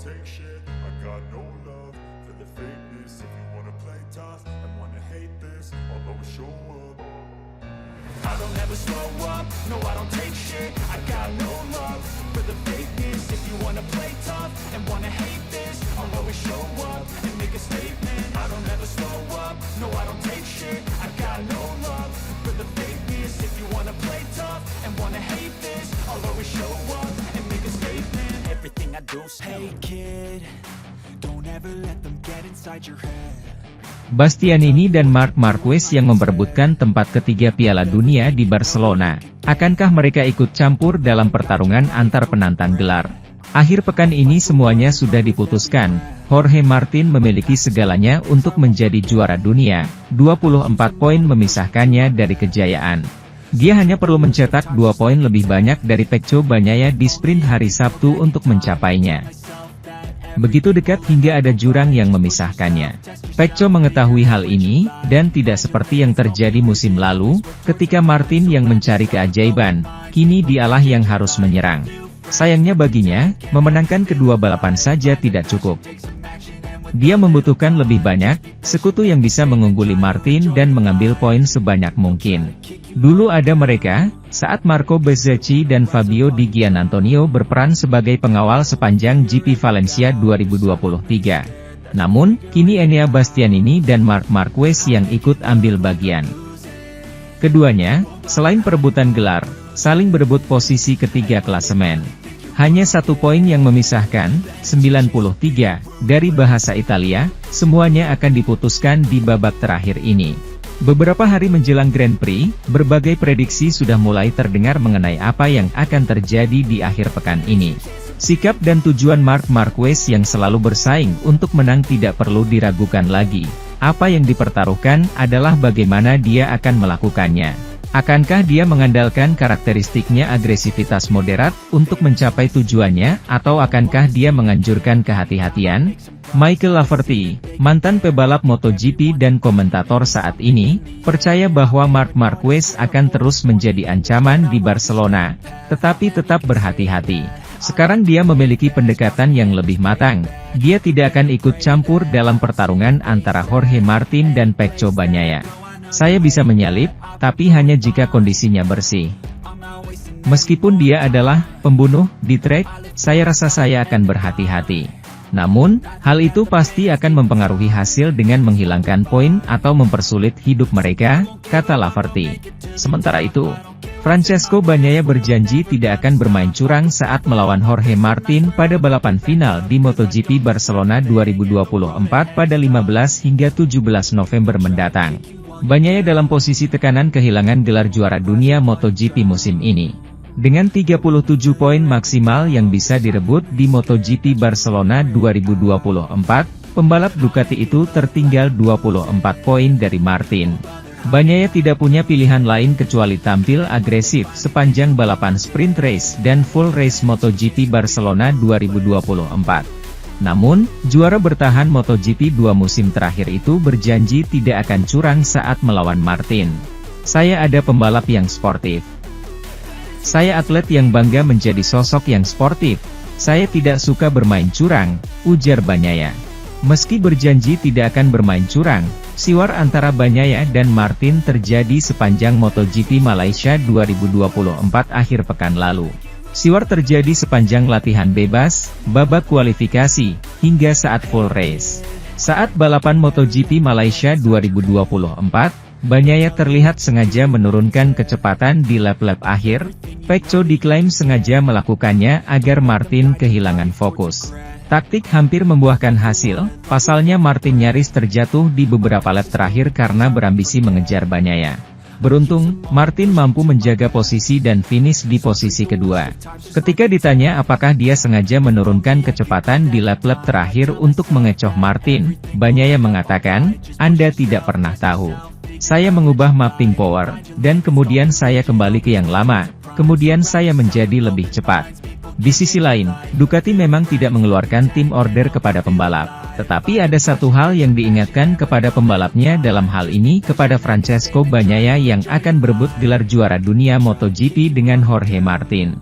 take shit. I got no love for the fakeness. If you wanna play tough and wanna hate this, I'll always show up. I don't ever slow up, no I don't take shit. I got no love for the fakeness. If you wanna play tough and wanna hate this, I'll always show up and make a statement. I don't ever slow up, no I don't take shit. I got no love for the fakeness. If you wanna play tough and wanna hate this, I'll always show up and make a statement. Everything I do, hey kid, don't ever let them get inside your head. Bastianini dan Marc Marquez yang memperebutkan tempat ketiga Piala Dunia di Barcelona. Akankah mereka ikut campur dalam pertarungan antar penantang gelar? Akhir pekan ini semuanya sudah diputuskan. Jorge Martin memiliki segalanya untuk menjadi juara dunia. 24 poin memisahkannya dari kejayaan. Dia hanya perlu mencetak 2 poin lebih banyak dari Pecco Bagnaia di sprint hari Sabtu untuk mencapainya. Begitu dekat hingga ada jurang yang memisahkannya. Pecco mengetahui hal ini, dan tidak seperti yang terjadi musim lalu, ketika Martin yang mencari keajaiban, kini dialah yang harus menyerang. Sayangnya baginya, memenangkan kedua balapan saja tidak cukup. Dia membutuhkan lebih banyak, sekutu yang bisa mengungguli Martin dan mengambil poin sebanyak mungkin. Dulu ada mereka, saat Marco Bezzecchi dan Fabio Di Giannantonio berperan sebagai pengawal sepanjang GP Valencia 2023. Namun, kini Enea Bastianini dan Marc Marquez yang ikut ambil bagian. Keduanya, selain perebutan gelar, saling berebut posisi ketiga klasemen. Hanya 1 poin yang memisahkan, 93, dari bahasa Italia, semuanya akan diputuskan di babak terakhir ini. Beberapa hari menjelang Grand Prix, berbagai prediksi sudah mulai terdengar mengenai apa yang akan terjadi di akhir pekan ini. Sikap dan tujuan Marc Marquez yang selalu bersaing untuk menang tidak perlu diragukan lagi. Apa yang dipertaruhkan adalah bagaimana dia akan melakukannya. Akankah dia mengandalkan karakteristiknya agresivitas moderat untuk mencapai tujuannya, atau akankah dia menganjurkan kehati-hatian? Michael Laverty, mantan pebalap MotoGP dan komentator saat ini, percaya bahwa Marc Marquez akan terus menjadi ancaman di Barcelona, tetapi tetap berhati-hati. Sekarang dia memiliki pendekatan yang lebih matang. Dia tidak akan ikut campur dalam pertarungan antara Jorge Martin dan Pecco Bagnaia. Saya bisa menyalip, tapi hanya jika kondisinya bersih. Meskipun dia adalah pembunuh di trek, saya rasa saya akan berhati-hati. Namun, hal itu pasti akan mempengaruhi hasil dengan menghilangkan poin atau mempersulit hidup mereka, kata Laverty. Sementara itu, Francesco Bagnaia berjanji tidak akan bermain curang saat melawan Jorge Martin pada balapan final di MotoGP Barcelona 2024 pada 15 hingga 17 November mendatang. Bagnaia dalam posisi tekanan kehilangan gelar juara dunia MotoGP musim ini. Dengan 37 poin maksimal yang bisa direbut di MotoGP Barcelona 2024, pembalap Ducati itu tertinggal 24 poin dari Martin. Bagnaia tidak punya pilihan lain kecuali tampil agresif sepanjang balapan sprint race dan full race MotoGP Barcelona 2024. Namun, juara bertahan MotoGP 2 musim terakhir itu berjanji tidak akan curang saat melawan Martin. Saya ada pembalap yang sportif. Saya atlet yang bangga menjadi sosok yang sportif. Saya tidak suka bermain curang, ujar Bagnaia. Meski berjanji tidak akan bermain curang, siwar antara Bagnaia dan Martin terjadi sepanjang MotoGP Malaysia 2024 akhir pekan lalu. Siwar terjadi sepanjang latihan bebas, babak kualifikasi, hingga saat full race. Saat balapan MotoGP Malaysia 2024, Bagnaia terlihat sengaja menurunkan kecepatan di lap-lap akhir. Pecco diklaim sengaja melakukannya agar Martin kehilangan fokus. Taktik hampir membuahkan hasil, pasalnya Martin nyaris terjatuh di beberapa lap terakhir karena berambisi mengejar Bagnaia. Beruntung, Martin mampu menjaga posisi dan finish di posisi kedua. Ketika ditanya apakah dia sengaja menurunkan kecepatan di lap-lap terakhir untuk mengecoh Martin, Bagnaia mengatakan, "Anda tidak pernah tahu. Saya mengubah mapping power, dan kemudian saya kembali ke yang lama, kemudian saya menjadi lebih cepat." Di sisi lain, Ducati memang tidak mengeluarkan tim order kepada pembalap, tetapi ada satu hal yang diingatkan kepada pembalapnya dalam hal ini kepada Francesco Bagnaia yang akan berebut gelar juara dunia MotoGP dengan Jorge Martin.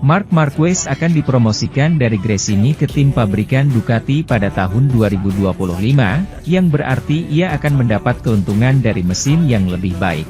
Marc Marquez akan dipromosikan dari Gresini ke tim pabrikan Ducati pada tahun 2025, yang berarti ia akan mendapat keuntungan dari mesin yang lebih baik.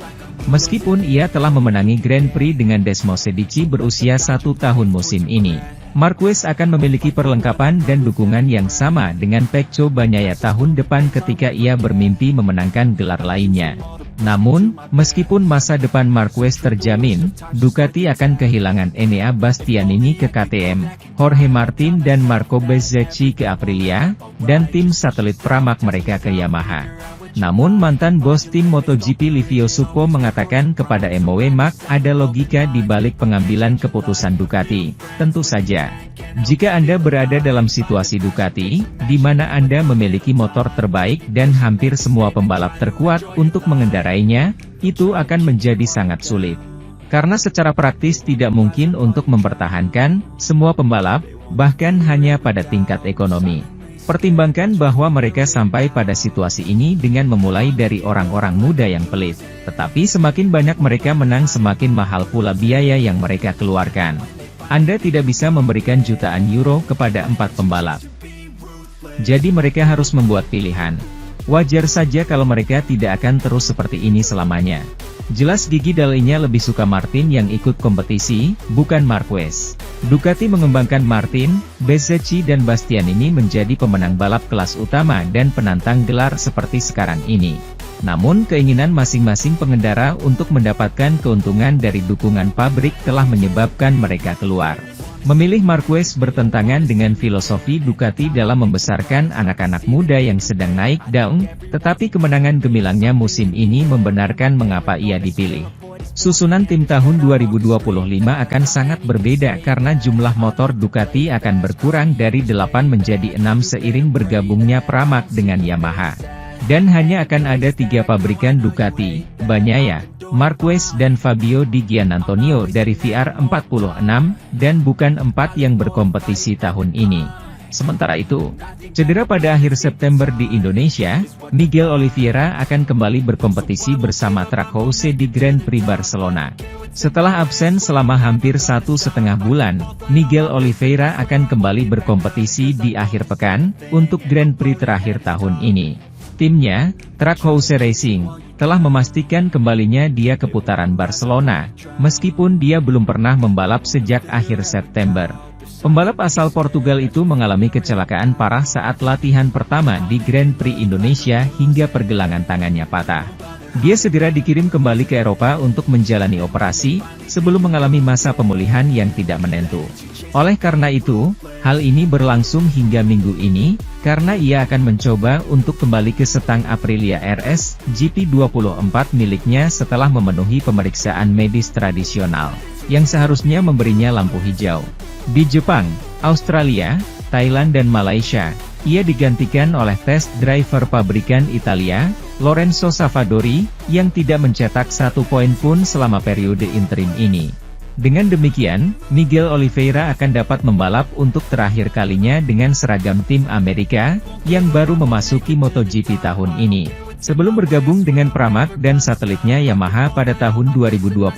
Meskipun ia telah memenangi Grand Prix dengan Desmosedici berusia 1 tahun musim ini, Marquez akan memiliki perlengkapan dan dukungan yang sama dengan Pecco Bagnaia tahun depan ketika ia bermimpi memenangkan gelar lainnya. Namun, meskipun masa depan Marquez terjamin, Ducati akan kehilangan Enea Bastianini ke KTM, Jorge Martin dan Marco Bezzecchi ke Aprilia, dan tim satelit Pramac mereka ke Yamaha. Namun mantan bos tim MotoGP Livio Suppo mengatakan kepada MOW Mac, ada logika di balik pengambilan keputusan Ducati. Tentu saja, jika Anda berada dalam situasi Ducati, di mana Anda memiliki motor terbaik dan hampir semua pembalap terkuat untuk mengendarainya, itu akan menjadi sangat sulit. Karena secara praktis tidak mungkin untuk mempertahankan semua pembalap, bahkan hanya pada tingkat ekonomi. Pertimbangkan bahwa mereka sampai pada situasi ini dengan memulai dari orang-orang muda yang pelit. Tetapi semakin banyak mereka menang semakin mahal pula biaya yang mereka keluarkan. Anda tidak bisa memberikan jutaan euro kepada 4 pembalap. Jadi mereka harus membuat pilihan. Wajar saja kalau mereka tidak akan terus seperti ini selamanya. Jelas gigi dalinya lebih suka Martin yang ikut kompetisi, bukan Marquez. Ducati mengembangkan Martin, Bezzecchi dan Bastianini menjadi pemenang balap kelas utama dan penantang gelar seperti sekarang ini. Namun keinginan masing-masing pengendara untuk mendapatkan keuntungan dari dukungan pabrik telah menyebabkan mereka keluar. Memilih Marquez bertentangan dengan filosofi Ducati dalam membesarkan anak-anak muda yang sedang naik daun, tetapi kemenangan gemilangnya musim ini membenarkan mengapa ia dipilih. Susunan tim tahun 2025 akan sangat berbeda karena jumlah motor Ducati akan berkurang dari 8 menjadi 6 seiring bergabungnya Pramac dengan Yamaha. Dan hanya akan ada 3 pabrikan Ducati, Bagnaia, Marquez dan Fabio Di Giannantonio dari VR46, dan bukan 4 yang berkompetisi tahun ini. Sementara itu, cedera pada akhir September di Indonesia, Miguel Oliveira akan kembali berkompetisi bersama Trackhouse di Grand Prix Barcelona. Setelah absen selama hampir 1,5 bulan, Miguel Oliveira akan kembali berkompetisi di akhir pekan, untuk Grand Prix terakhir tahun ini. Timnya, Trackhouse Racing, telah memastikan kembalinya dia ke putaran Barcelona, meskipun dia belum pernah membalap sejak akhir September. Pembalap asal Portugal itu mengalami kecelakaan parah saat latihan pertama di Grand Prix Indonesia hingga pergelangan tangannya patah. Dia segera dikirim kembali ke Eropa untuk menjalani operasi, sebelum mengalami masa pemulihan yang tidak menentu. Oleh karena itu, hal ini berlangsung hingga minggu ini, karena ia akan mencoba untuk kembali ke setang Aprilia RS GP24 miliknya setelah memenuhi pemeriksaan medis tradisional, yang seharusnya memberinya lampu hijau. Di Jepang, Australia, Thailand dan Malaysia, ia digantikan oleh test driver pabrikan Italia, Lorenzo Savadori, yang tidak mencetak 1 poin pun selama periode interim ini. Dengan demikian, Miguel Oliveira akan dapat membalap untuk terakhir kalinya dengan seragam tim Amerika, yang baru memasuki MotoGP tahun ini, sebelum bergabung dengan Pramac dan satelitnya Yamaha pada tahun 2025.